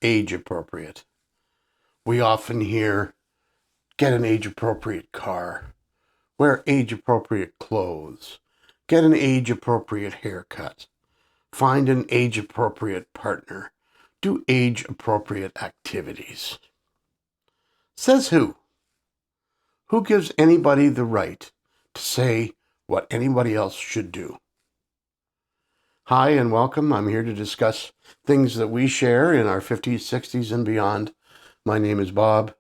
age appropriate. We often hear, get an age appropriate car, wear age appropriate clothes, get an age appropriate haircut, find an age appropriate partner, do age appropriate activities. Says who? Who gives anybody the right to say what anybody else should do? Hi and welcome. I'm here to discuss things that we share in our 50s, 60s, and beyond. My name is Bob,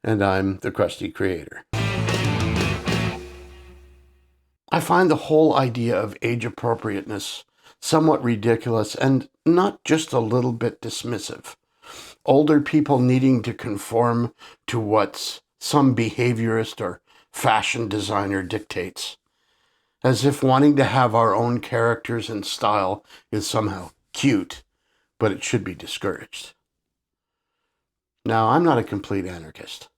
and I'm the crusty creator. I find the whole idea of age appropriateness somewhat ridiculous and not just a little bit dismissive. Older people needing to conform to what some behaviorist or fashion designer dictates, as if wanting to have our own characters and style is somehow cute, but it should be discouraged. Now, I'm not a complete anarchist.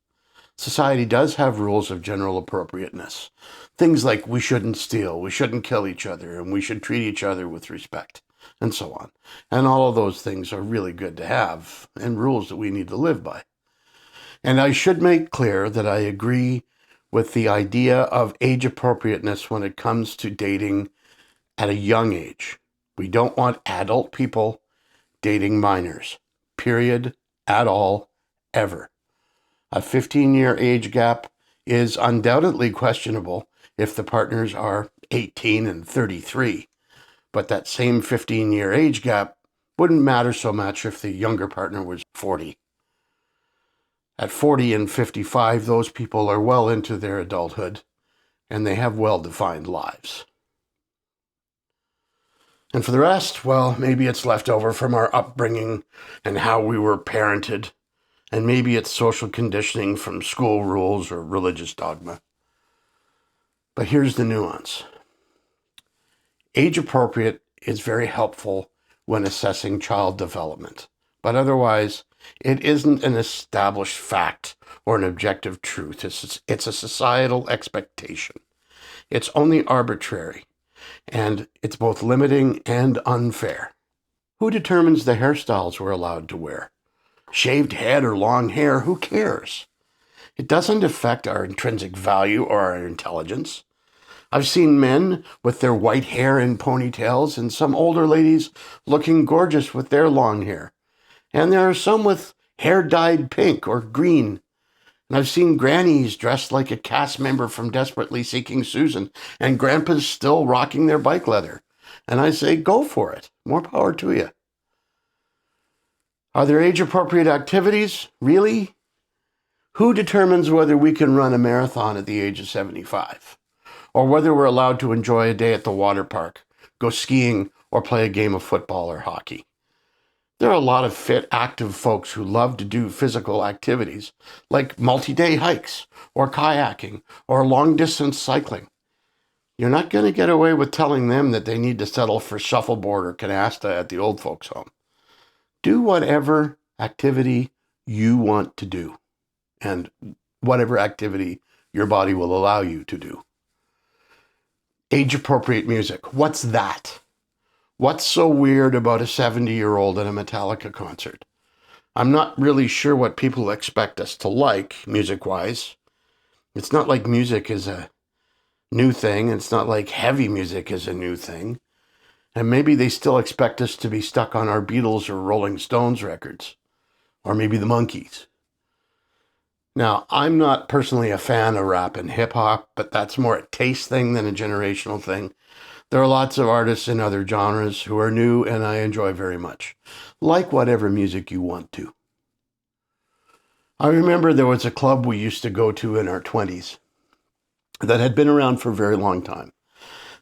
Society does have rules of general appropriateness. Things like we shouldn't steal, we shouldn't kill each other, and we should treat each other with respect, and so on. And all of those things are really good to have, and rules that we need to live by. And I should make clear that I agree with the idea of age appropriateness when it comes to dating at a young age. We don't want adult people dating minors, period, at all, ever. A 15-year age gap is undoubtedly questionable if the partners are 18 and 33. But that same 15-year age gap wouldn't matter so much if the younger partner was 40. At 40 and 55, those people are well into their adulthood, and they have well-defined lives. And for the rest, well, maybe it's left over from our upbringing and how we were parented. And maybe it's social conditioning from school rules or religious dogma. But here's the nuance. Age appropriate is very helpful when assessing child development. But otherwise, it isn't an established fact or an objective truth. It's a societal expectation. It's only arbitrary, and it's both limiting and unfair. Who determines the hairstyles we're allowed to wear? Shaved head or long hair, who cares? It doesn't affect our intrinsic value or our intelligence. I've seen men with their white hair in ponytails and some older ladies looking gorgeous with their long hair. And there are some with hair dyed pink or green. And I've seen grannies dressed like a cast member from Desperately Seeking Susan, and grandpas still rocking their bike leather. And I say, go for it. More power to you. Are there age-appropriate activities? Really? Who determines whether we can run a marathon at the age of 75? Or whether we're allowed to enjoy a day at the water park, go skiing, or play a game of football or hockey? There are a lot of fit, active folks who love to do physical activities, like multi-day hikes, or kayaking, or long-distance cycling. You're not going to get away with telling them that they need to settle for shuffleboard or canasta at the old folks' home. Do whatever activity you want to do, and whatever activity your body will allow you to do. Age-appropriate music. What's that? What's so weird about a 70-year-old at a Metallica concert? I'm not really sure what people expect us to like, music-wise. It's not like music is a new thing. It's not like heavy music is a new thing. And maybe they still expect us to be stuck on our Beatles or Rolling Stones records. Or maybe the Monkees. Now, I'm not personally a fan of rap and hip-hop, but that's more a taste thing than a generational thing. There are lots of artists in other genres who are new and I enjoy very much. Like whatever music you want to. I remember there was a club we used to go to in our 20s that had been around for a very long time.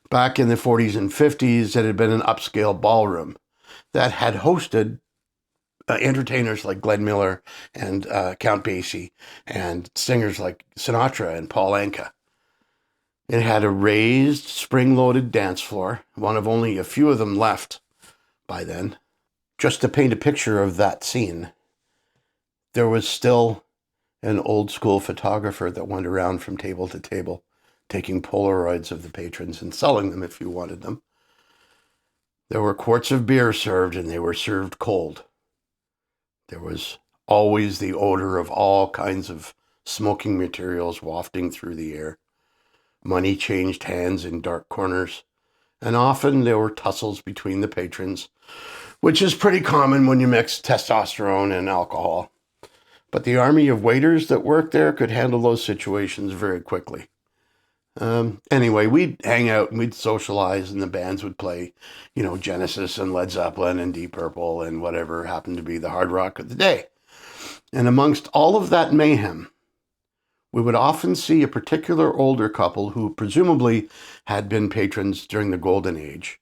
Back in the 40s and 50s, it had been an upscale ballroom that had hosted entertainers like Glenn Miller and Count Basie and singers like Sinatra and Paul Anka. It had a raised, spring-loaded dance floor, one of only a few of them left by then. Just to paint a picture of that scene, there was still an old-school photographer that went around from table to table, taking Polaroids of the patrons and selling them if you wanted them. There were quarts of beer served, and they were served cold. There was always the odor of all kinds of smoking materials wafting through the air. Money changed hands in dark corners, and often there were tussles between the patrons, which is pretty common when you mix testosterone and alcohol. But the army of waiters that worked there could handle those situations very quickly. Anyway, we'd hang out and we'd socialize, and the bands would play, Genesis and Led Zeppelin and Deep Purple and whatever happened to be the hard rock of the day. And amongst all of that mayhem, we would often see a particular older couple who presumably had been patrons during the Golden Age,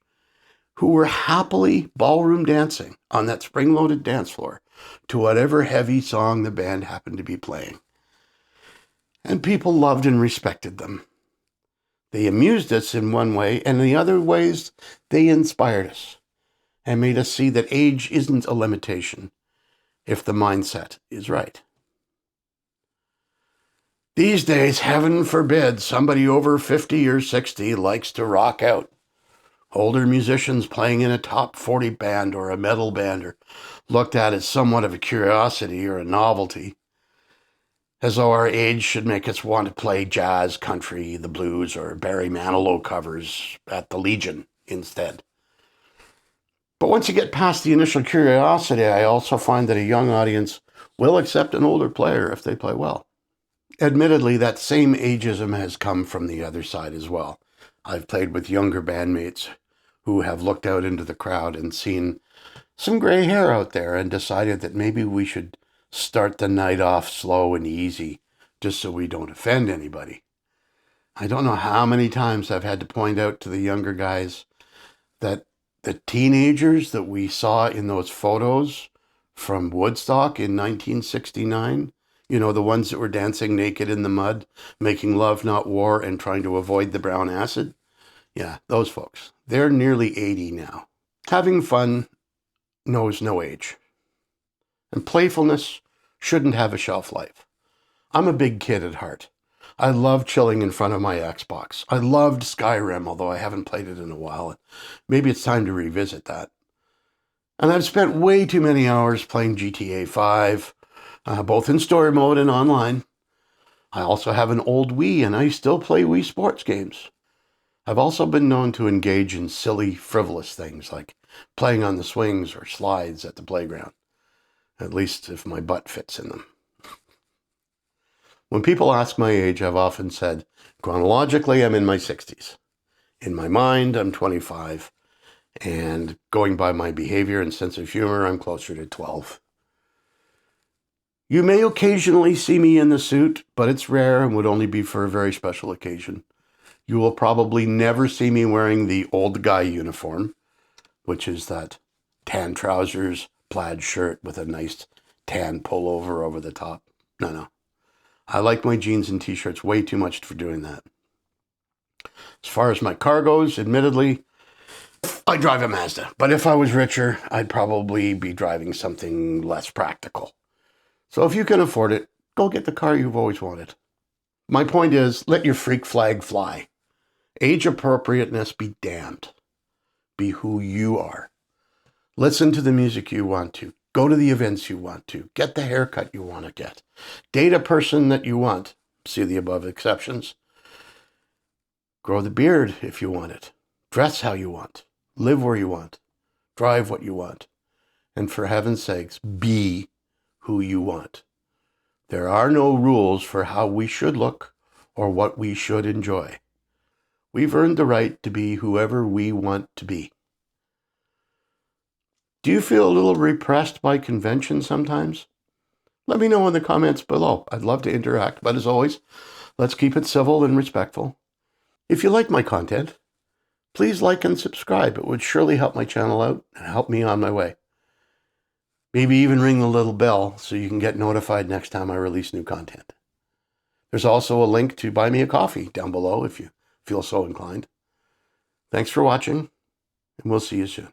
who were happily ballroom dancing on that spring-loaded dance floor to whatever heavy song the band happened to be playing. And people loved and respected them. They amused us in one way, and in the other ways, they inspired us and made us see that age isn't a limitation if the mindset is right. These days, heaven forbid, somebody over 50 or 60 likes to rock out. Older musicians playing in a top 40 band or a metal band are looked at as somewhat of a curiosity or a novelty, as though our age should make us want to play jazz, country, the blues, or Barry Manilow covers at the Legion instead. But once you get past the initial curiosity, I also find that a young audience will accept an older player if they play well. Admittedly, that same ageism has come from the other side as well. I've played with younger bandmates who have looked out into the crowd and seen some gray hair out there and decided that maybe we should start the night off slow and easy just so we don't offend anybody. I don't know how many times I've had to point out to the younger guys that the teenagers that we saw in those photos from Woodstock in 1969, the ones that were dancing naked in the mud, making love, not war, and trying to avoid the brown acid. Yeah, those folks. They're nearly 80 now. Having fun knows no age. And playfulness shouldn't have a shelf life. I'm a big kid at heart. I love chilling in front of my Xbox. I loved Skyrim, although I haven't played it in a while. Maybe it's time to revisit that. And I've spent way too many hours playing GTA 5, both in story mode and online. I also have an old Wii, and I still play Wii sports games. I've also been known to engage in silly, frivolous things like playing on the swings or slides at the playground, at least if my butt fits in them. When people ask my age, I've often said, chronologically, I'm in my 60s. In my mind, I'm 25. And going by my behavior and sense of humor, I'm closer to 12. You may occasionally see me in the suit, but it's rare and would only be for a very special occasion. You will probably never see me wearing the old guy uniform, which is that tan trousers, plaid shirt with a nice tan pullover over the top. No. I like my jeans and t-shirts way too much for doing that. As far as my car goes, admittedly, I drive a Mazda. But if I was richer, I'd probably be driving something less practical. So if you can afford it, go get the car you've always wanted. My point is, let your freak flag fly. Age appropriateness be damned. Be who you are. Listen to the music you want to. Go to the events you want to. Get the haircut you want to get. Date a person that you want. See the above exceptions. Grow the beard if you want it. Dress how you want. Live where you want. Drive what you want. And for heaven's sakes, be who you want. There are no rules for how we should look or what we should enjoy. We've earned the right to be whoever we want to be. Do you feel a little repressed by convention sometimes? Let me know in the comments below. I'd love to interact, but as always, let's keep it civil and respectful. If you like my content, please like and subscribe. It would surely help my channel out and help me on my way. Maybe even ring the little bell so you can get notified next time I release new content. There's also a link to buy me a coffee down below if you feel so inclined. Thanks for watching, and we'll see you soon.